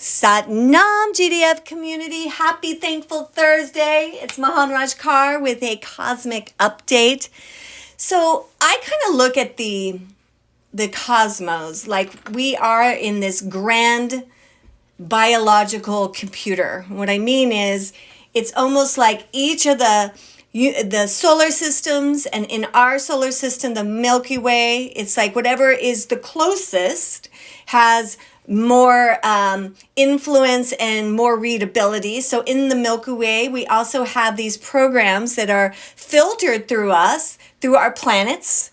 Sat Nam GDF community. Happy Thankful Thursday. It's Mahan Raj Kaur with a cosmic update. So I kind of look at the cosmos like we are in this grand biological computer. What I mean is it's almost like each of the solar systems, and in our solar system, the Milky Way, it's like whatever is the closest has more influence and more readability. So in the Milky Way, we also have these programs that are filtered through us, through our planets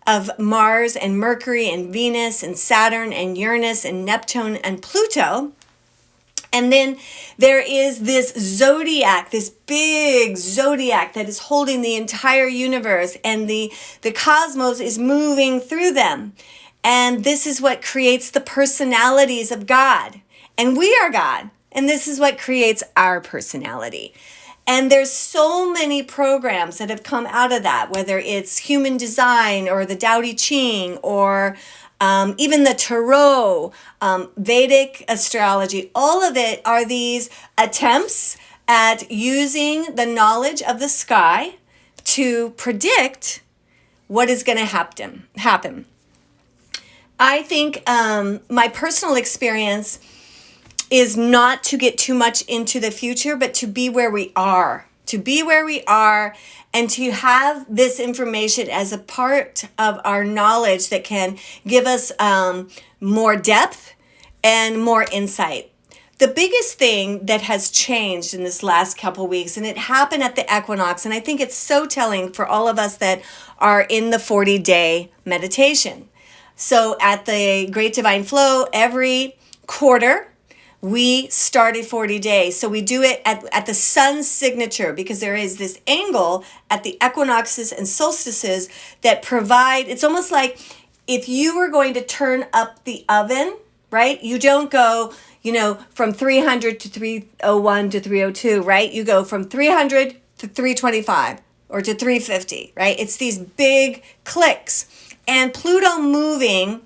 of Mars and Mercury and Venus and Saturn and Uranus and Neptune and Pluto. And then there is this zodiac, this big zodiac that is holding the entire universe, and the cosmos is moving through them. And this is what creates the personalities of God. And we are God. And this is what creates our personality. And there's so many programs that have come out of that, whether it's human design or the Tao Te Ching or even the Tarot, Vedic astrology. All of it are these attempts at using the knowledge of the sky to predict what is going to happen. I think my personal experience is not to get too much into the future, but to be where we are. To be where we are and to have this information as a part of our knowledge that can give us more depth and more insight. The biggest thing that has changed in this last couple weeks, and it happened at the equinox, and I think it's so telling for all of us that are in the 40-day meditation. So at the Great Divine Flow, every quarter, we started 40 days. So we do it at the sun's signature, because there is this angle at the equinoxes and solstices that provide, it's almost like if you were going to turn up the oven, right? You don't go, from 300 to 301 to 302, right? You go from 300 to 325 or to 350, right? It's these big clicks. And Pluto moving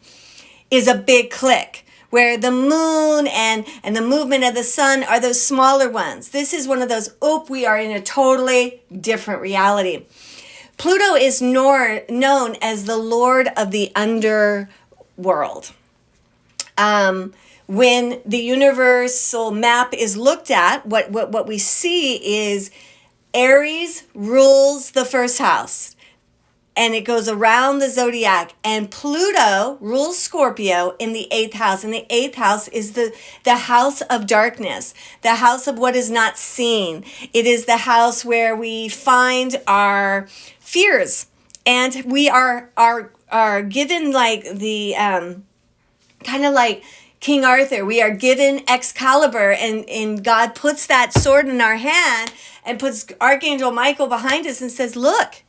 is a big click, where the moon and the movement of the sun are those smaller ones. This is one of those, we are in a totally different reality. Pluto is known as the Lord of the underworld. When the universal map is looked at, what we see is Aries rules the first house. And it goes around the zodiac. And Pluto rules Scorpio in the 8th house. And the 8th house is the house of darkness, the house of what is not seen. It is the house where we find our fears. And we are given like the, kind of like King Arthur, we are given Excalibur, and God puts that sword in our hand and puts Archangel Michael behind us and says, look,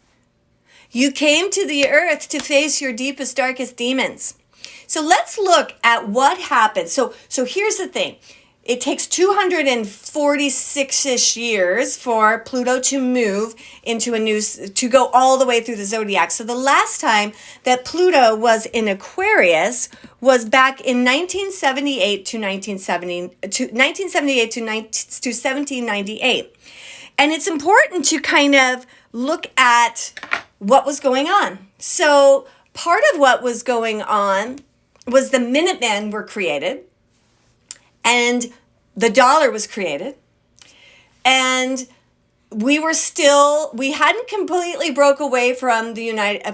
you came to the earth to face your deepest, darkest demons. So let's look at what happened. So here's the thing. It takes 246-ish years for Pluto to move into to go all the way through the zodiac. So the last time that Pluto was in Aquarius was back in 1978 to 1798. And it's important to kind of look at what was going on. So part of what was going on was the Minutemen were created, and the dollar was created, and we hadn't completely broke away from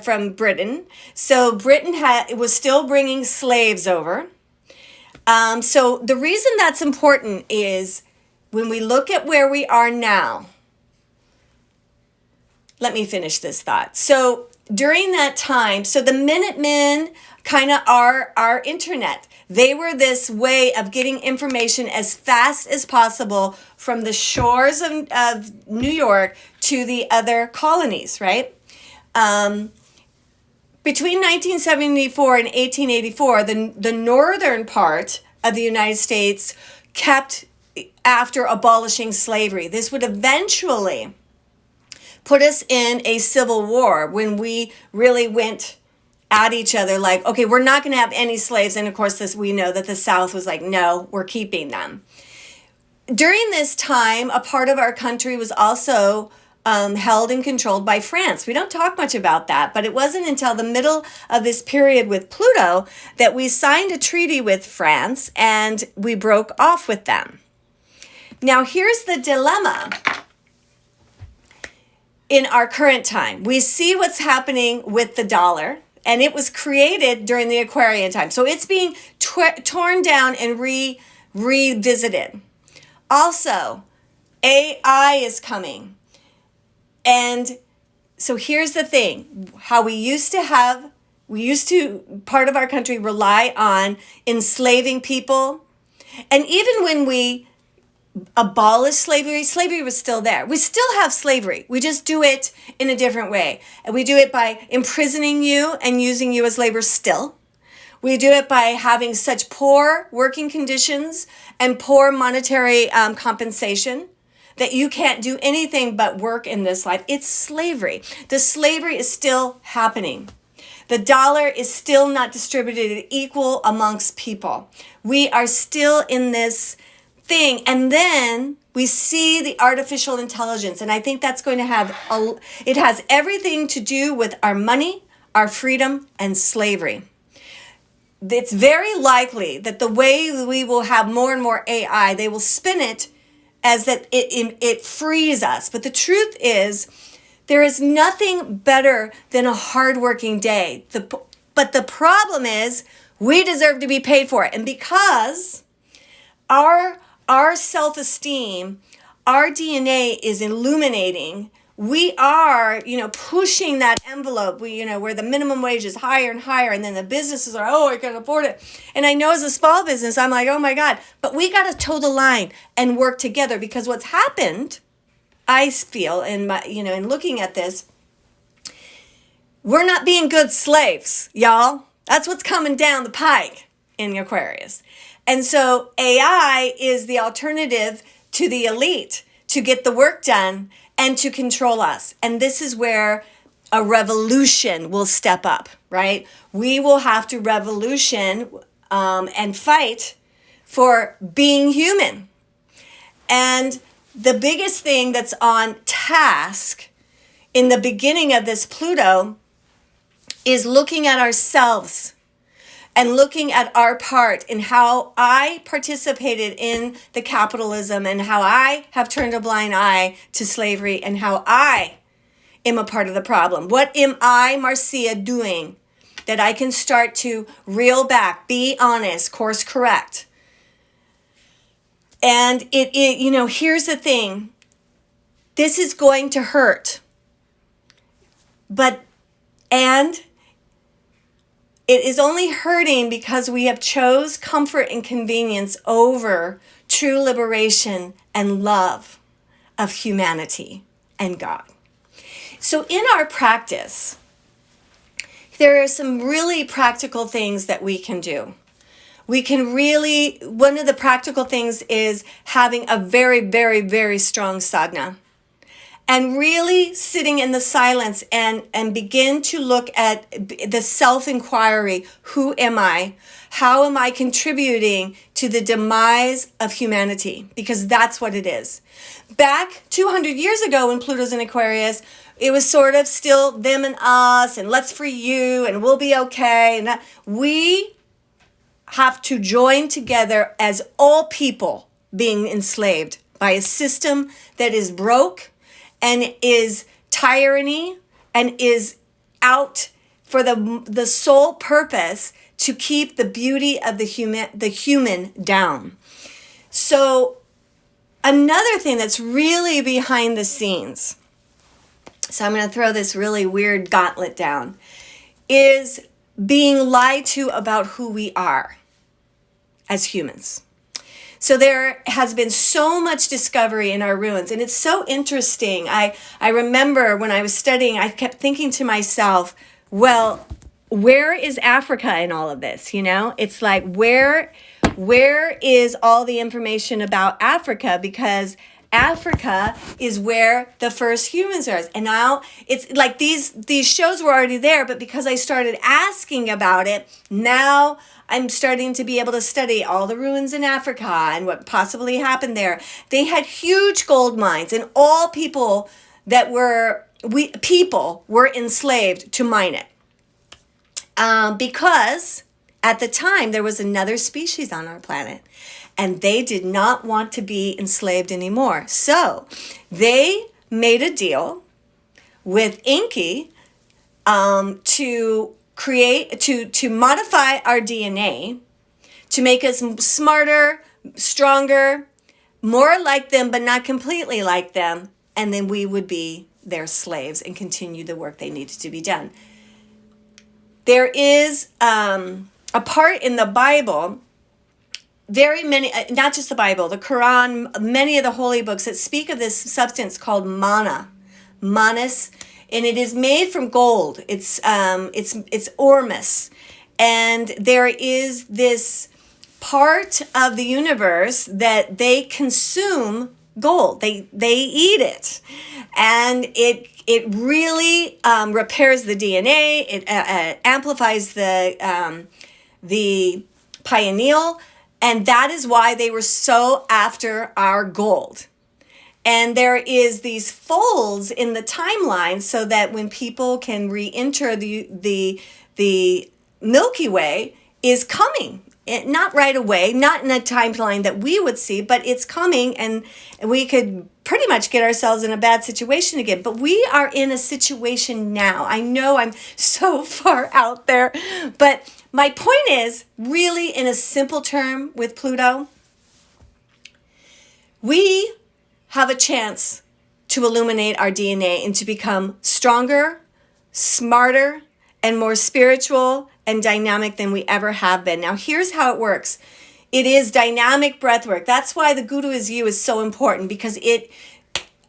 from Britain. So Britain was still bringing slaves over. So the reason that's important is when we look at where we are now. Let me finish this thought. So during that time, so the Minutemen kind of are our internet. They were this way of getting information as fast as possible from the shores of New York to the other colonies, right? Between 1974 and 1884, the northern part of the United States kept after abolishing slavery. This would eventually put us in a civil war when we really went at each other like, okay, we're not going to have any slaves. And of course, we know that the South was like, no, we're keeping them. During this time, a part of our country was also held and controlled by France. We don't talk much about that, but it wasn't until the middle of this period with Pluto that we signed a treaty with France and we broke off with them. Now, here's the dilemma in our current time. We see what's happening with the dollar, and it was created during the Aquarian time. So it's being torn down and revisited. Also, AI is coming. And so here's the thing, how we used to, part of our country rely on enslaving people. And even when we abolished slavery, slavery was still there. We still have slavery. We just do it in a different way. And we do it by imprisoning you and using you as labor still. We do it by having such poor working conditions and poor monetary compensation that you can't do anything but work in this life. It's slavery. The slavery is still happening. The dollar is still not distributed equal amongst people. We are still in this thing. And then we see the artificial intelligence. And I think that's going to have, it has everything to do with our money, our freedom, and slavery. It's very likely that the way we will have more and more AI, they will spin it as that it frees us. But the truth is, there is nothing better than a hardworking day. But the problem is, we deserve to be paid for it. And because our self-esteem, our DNA is illuminating, we are, pushing that envelope. Where the minimum wage is higher and higher, and then the businesses are, oh, I can afford it. And I know as a small business, I'm like, oh my God, but we got to toe the line and work together, because what's happened, I feel, in looking at this, we're not being good slaves, y'all. That's what's coming down the pike in Aquarius. And so AI is the alternative to the elite to get the work done and to control us. And this is where a revolution will step up, right? We will have to revolution and fight for being human. And the biggest thing that's on task in the beginning of this Pluto is looking at ourselves and looking at our part in how I participated in the capitalism and how I have turned a blind eye to slavery and how I am a part of the problem. What am I, Marcia, doing that I can start to reel back, be honest, course correct? And here's the thing. This is going to hurt. And it is only hurting because we have chose comfort and convenience over true liberation and love of humanity and God. So in our practice, there are some really practical things that we can do. One of the practical things is having a very, very, very strong sadhana. And really sitting in the silence and begin to look at the self-inquiry. Who am I? How am I contributing to the demise of humanity? Because that's what it is. Back 200 years ago when Pluto's in Aquarius, it was sort of still them and us and let's free you and we'll be okay. And we have to join together as all people being enslaved by a system that is broke and is tyranny and is out for the sole purpose to keep the beauty of the human down. So another thing that's really behind the scenes, so I'm going to throw this really weird gauntlet down, is being lied to about who we are as humans. So there has been so much discovery in our ruins, and it's so interesting. I remember when I was studying, I kept thinking to myself, well, where is Africa in all of this? It's like, where is all the information about Africa? Because Africa is where the first humans are. And now it's like these shows were already there, but because I started asking about it, now I'm starting to be able to study all the ruins in Africa and what possibly happened there. They had huge gold mines, and all people were enslaved to mine it. Because at the time there was another species on our planet, and they did not want to be enslaved anymore. So they made a deal with Enki to modify our DNA to make us smarter, stronger, more like them, but not completely like them. And then we would be their slaves and continue the work they needed to be done. There is a part in the Bible, very many, not just the Bible, the Quran, many of the holy books that speak of this substance called manus, and it is made from gold. It's ormus, and there is this part of the universe that they consume gold. They eat it, and it really repairs the DNA. It amplifies the pineal, and that is why they were so after our gold. And there is these folds in the timeline so that when people can re-enter the Milky Way is coming. Not right away, not in a timeline that we would see, but it's coming, and we could pretty much get ourselves in a bad situation again. But we are in a situation now. I know I'm so far out there, but my point is, really in a simple term with Pluto, we have a chance to illuminate our DNA and to become stronger, smarter, and more spiritual and dynamic than we ever have been. Now, here's how it works. It is dynamic breath work. That's why the Guru is You is so important, because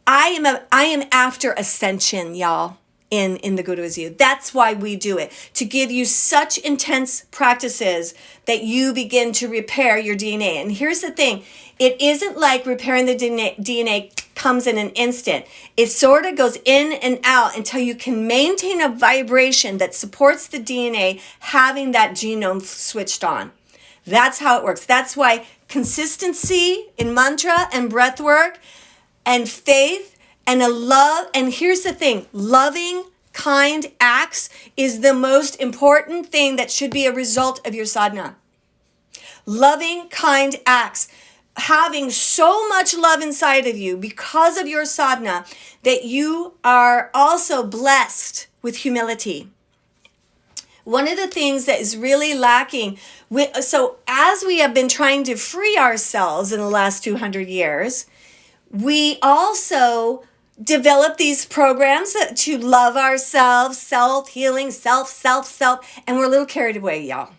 I am after ascension, y'all, in the Guru is You. That's why we do it, to give you such intense practices that you begin to repair your DNA. And here's the thing. It isn't like repairing the DNA comes in an instant. It sort of goes in and out until you can maintain a vibration that supports the DNA having that genome switched on. That's how it works. That's why consistency in mantra and breath work and faith and a love, and here's the thing, loving, kind acts is the most important thing that should be a result of your sadhana. Loving, kind acts. Having so much love inside of you because of your sadhana that you are also blessed with humility. One of the things that is really lacking, so as we have been trying to free ourselves in the last 200 years, we also develop these programs to love ourselves, self-healing, self, and we're a little carried away, y'all.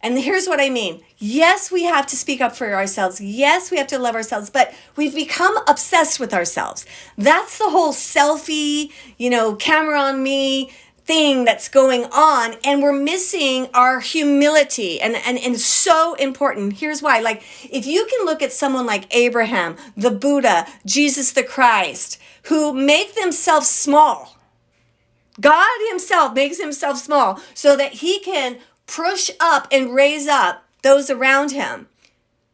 And here's what I mean. Yes, we have to speak up for ourselves. Yes, we have to love ourselves, but we've become obsessed with ourselves. That's the whole selfie, camera on me thing that's going on, and we're missing our humility, and so important. Here's why. Like, if you can look at someone like Abraham, the Buddha, Jesus the Christ, who make themselves small. God himself makes himself small so that he can push up and raise up those around him,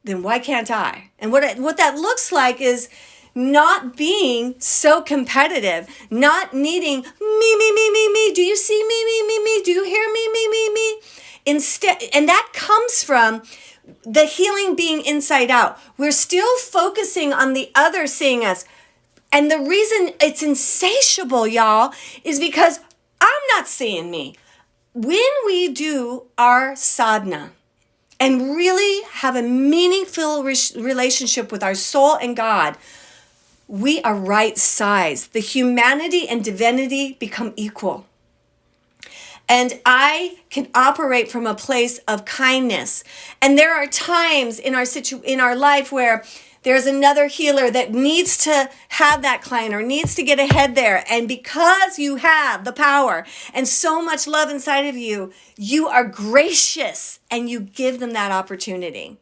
then why can't I? And what that looks like is not being so competitive, not needing me. Do you see me? Do you hear me? Instead, and that comes from the healing being inside out. We're still focusing on the other seeing us. And the reason it's insatiable, y'all, is because I'm not seeing me. When we do our sadhana and really have a meaningful relationship with our soul and God, we are right size. The humanity and divinity become equal. And I can operate from a place of kindness. And there are times in our life where there's another healer that needs to have that client or needs to get ahead there. And because you have the power and so much love inside of you, you are gracious and you give them that opportunity.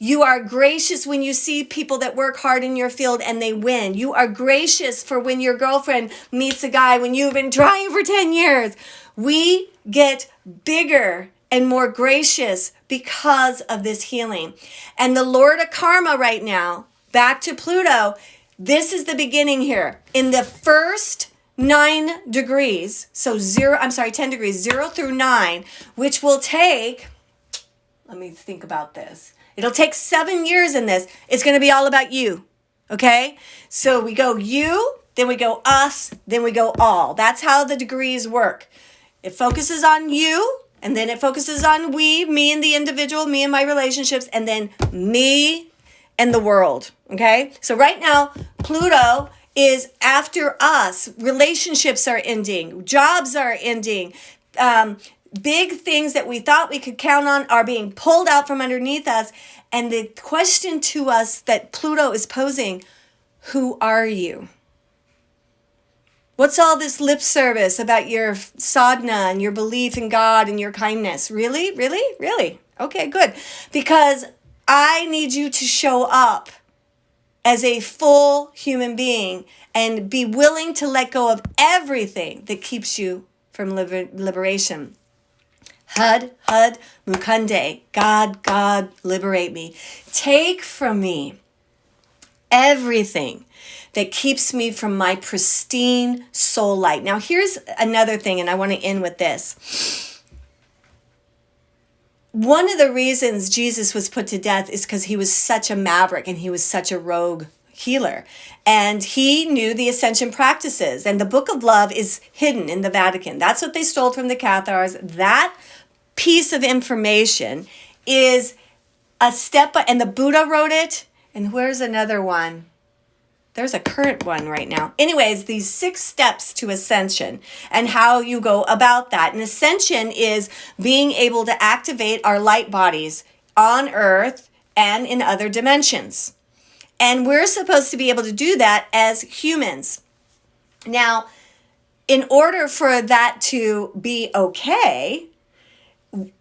You are gracious when you see people that work hard in your field and they win. You are gracious for when your girlfriend meets a guy when you've been trying for 10 years. We get bigger and more gracious because of this healing. And the Lord of Karma right now, back to Pluto, this is the beginning here. In the first 9 degrees, 10 degrees, 0 through 9, which will take, let me think about this. It'll take 7 years in this. It's going to be all about you. Okay? So we go you, then we go us, then we go all. That's how the degrees work. It focuses on you, and then it focuses on we, me and the individual, me and my relationships, and then me and the world. Okay? So right now, Pluto is after us. Relationships are ending. Jobs are ending. Big things that we thought we could count on are being pulled out from underneath us. And the question to us that Pluto is posing, who are you? What's all this lip service about your sadhana and your belief in God and your kindness? Really? Really? Really? Okay, good. Because I need you to show up as a full human being and be willing to let go of everything that keeps you from liberation. Hud, Mukande, God, liberate me. Take from me everything that keeps me from my pristine soul light. Now, here's another thing, and I want to end with this. One of the reasons Jesus was put to death is because he was such a maverick and he was such a rogue healer. And he knew the ascension practices. And the Book of Love is hidden in the Vatican. That's what they stole from the Cathars. That piece of information is a step, and the Buddha wrote it. And where's another one? There's a current one right now. Anyways, these 6 steps to ascension and how you go about that. And ascension is being able to activate our light bodies on Earth and in other dimensions. And we're supposed to be able to do that as humans. Now, in order for that to be okay,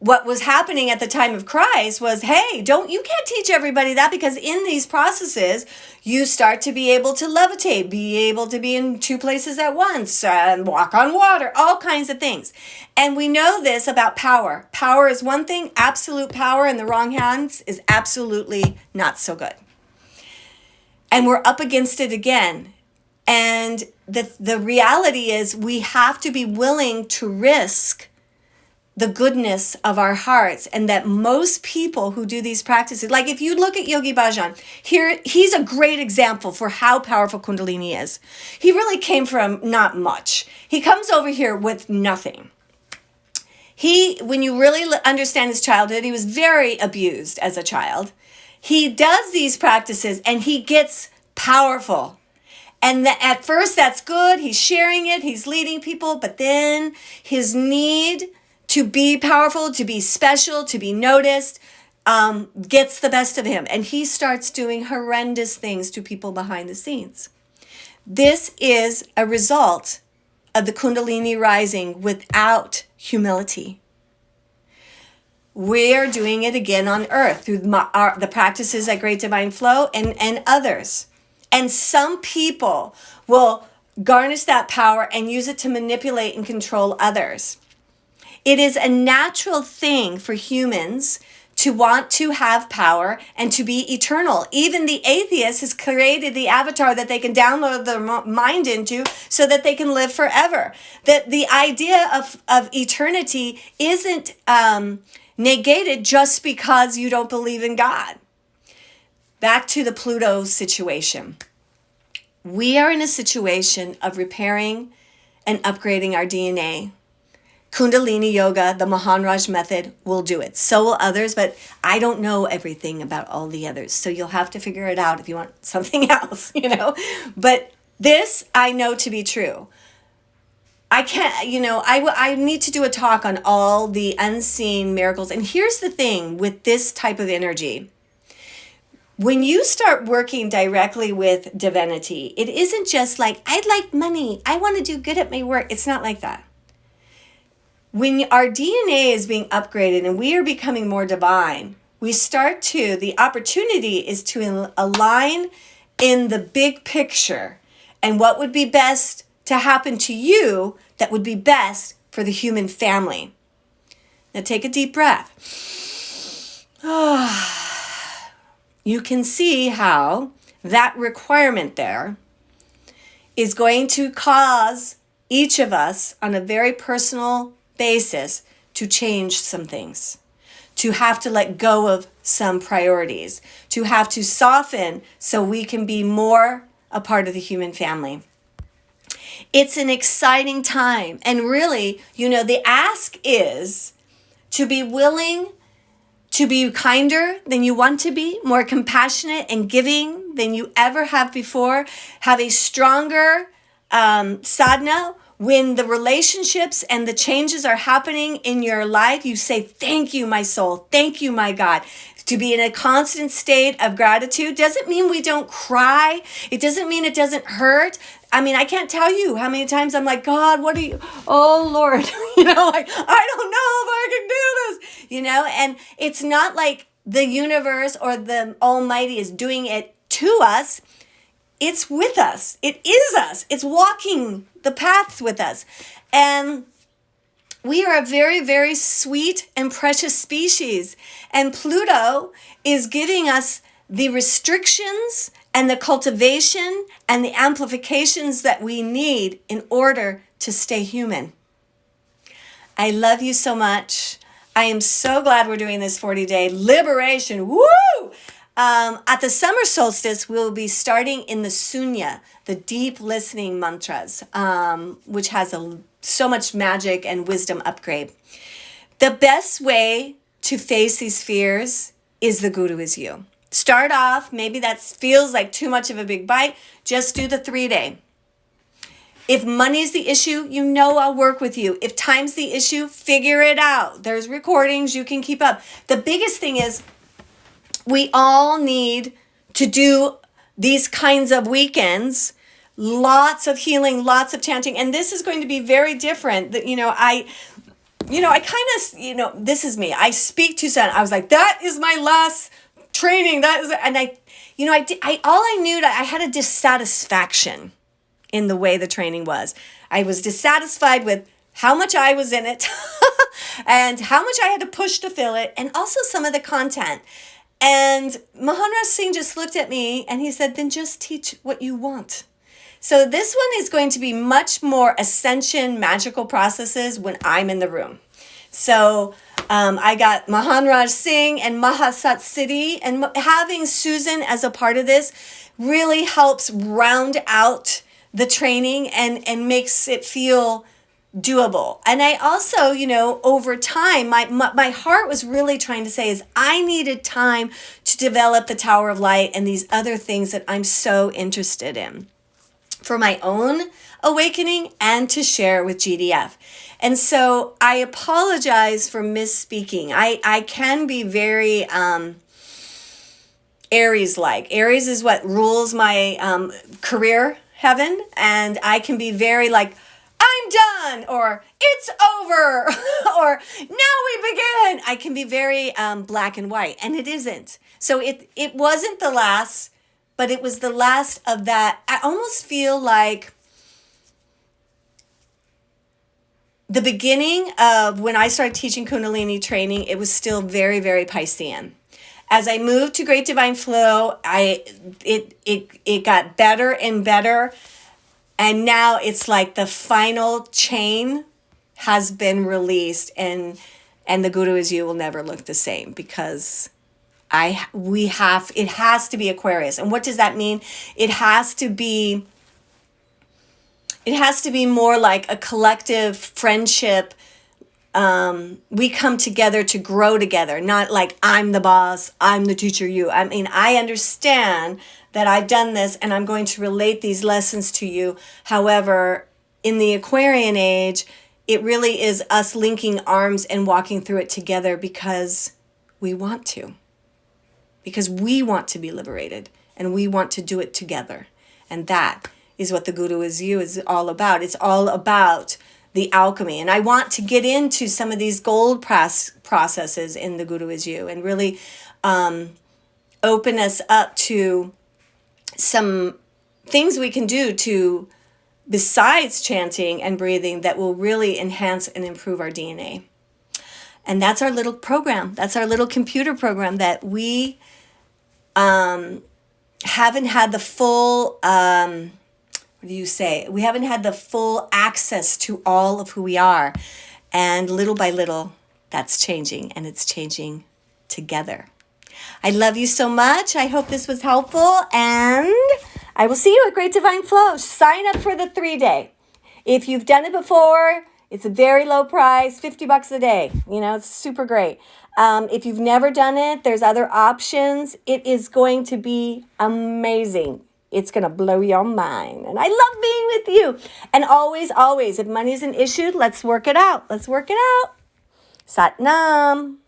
what was happening at the time of Christ was, hey, you can't teach everybody that, because in these processes, you start to be able to levitate, be able to be in 2 places at once, and walk on water, all kinds of things. And we know this about power. Power is one thing. Absolute power in the wrong hands is absolutely not so good. And we're up against it again. And the reality is we have to be willing to risk the goodness of our hearts, and that most people who do these practices, like if you look at Yogi Bhajan, he's a great example for how powerful Kundalini is. He really came from not much. He comes over here with nothing. When you really understand his childhood, he was very abused as a child. He does these practices and he gets powerful. And at first that's good. He's sharing it. He's leading people. But then his need to be powerful, to be special, to be noticed, gets the best of him. And he starts doing horrendous things to people behind the scenes. This is a result of the Kundalini rising without humility. We're doing it again on Earth through the practices at Great Divine Flow and others. And some people will garnish that power and use it to manipulate and control others. It is a natural thing for humans to want to have power and to be eternal. Even the atheist has created the avatar that they can download their mind into so that they can live forever. That the idea of eternity isn't negated just because you don't believe in God. Back to the Pluto situation. We are in a situation of repairing and upgrading our DNA. Kundalini Yoga, the Maharaj method, will do it. So will others, but I don't know everything about all the others. So you'll have to figure it out if you want something else, But this I know to be true. I can't, I need to do a talk on all the unseen miracles. And here's the thing with this type of energy. When you start working directly with divinity, it isn't just like, I'd like money. I want to do good at my work. It's not like that. When our DNA is being upgraded and we are becoming more divine, the opportunity is to align in the big picture and what would be best to happen to you that would be best for the human family. Now take a deep breath. You can see how that requirement there is going to cause each of us on a very personal basis to change some things, to have to let go of some priorities, to have to soften so we can be more a part of the human family. It's an exciting time. And really, the ask is to be willing to be kinder than you want to be, more compassionate and giving than you ever have before, have a stronger sadhana. When the relationships and the changes are happening in your life, you say, thank you, my soul. Thank you, my God. To be in a constant state of gratitude doesn't mean we don't cry. It doesn't mean it doesn't hurt. I mean, I can't tell you how many times I'm like, God, what are you? Oh, Lord, I don't know if I can do this, and it's not like the universe or the Almighty is doing it to us. It's with us. It is us. It's walking the paths with us. And we are a very, very sweet and precious species. And Pluto is giving us the restrictions and the cultivation and the amplifications that we need in order to stay human. I love you so much. I am so glad we're doing this 40-day liberation. Woo! At the summer solstice, we'll be starting in the Sunya, the deep listening mantras, which has so much magic and wisdom upgrade. The best way to face these fears is the Guru is you. Start off, maybe that feels like too much of a big bite, just do the 3-day. If money's the issue, I'll work with you. If time's the issue, figure it out. There's recordings, you can keep up. The biggest thing is we all need to do these kinds of weekends, lots of healing, lots of chanting. And this is going to be very different. That this is me. I speak to Sun. I was like, that is my last training. That is, and I had a dissatisfaction in the way the training was. I was dissatisfied with how much I was in it and how much I had to push to fill it, and also some of the content. And Maharaj Singh just looked at me and he said, then just teach what you want. So this one is going to be much more ascension, magical processes when I'm in the room. So I got Maharaj Singh and Mahasat Siddhi, and having Susan as a part of this really helps round out the training and makes it feel doable. And I also, over time, my heart was really trying to say is I needed time to develop the Tower of Light and these other things that I'm so interested in for my own awakening and to share with GDF. And so I apologize for misspeaking. I can be very Aries-like. Aries is what rules my career heaven, and I can be very like, I'm done, or it's over, or now we begin. I can be very black and white, and it isn't. So it wasn't the last, but it was the last of that. I almost feel like the beginning of when I started teaching Kundalini training, it was still very, very Piscean. As I moved to Great Divine Flow, it got better and better. And now it's like the final chain has been released, and the Guru is you will never look the same, because it has to be Aquarius. And what does that mean? It has to be more like a collective friendship. We come together to grow together, not like I'm the boss, I'm the teacher, you. I mean, I understand that I've done this and I'm going to relate these lessons to you. However, in the Aquarian age, it really is us linking arms and walking through it together because we want to. Because we want to be liberated and we want to do it together. And that is what the Guru is you is all about. It's all about the alchemy. And I want to get into some of these gold processes in The Guru Is You and really open us up to some things we can do to, besides chanting and breathing, that will really enhance and improve our DNA. And that's our little program. That's our little computer program that we haven't had the full, what do you say? We haven't had the full access to all of who we are. And little by little, that's changing, and it's changing together. I love you so much. I hope this was helpful, and I will see you at Great Divine Flow. Sign up for the 3-day. If you've done it before, it's a very low price, $50 a day. You know, it's super great. If you've never done it, there's other options. It is going to be amazing. It's going to blow your mind. And I love being with you. And always, always, if money is an issue, let's work it out. Let's work it out. Sat Nam.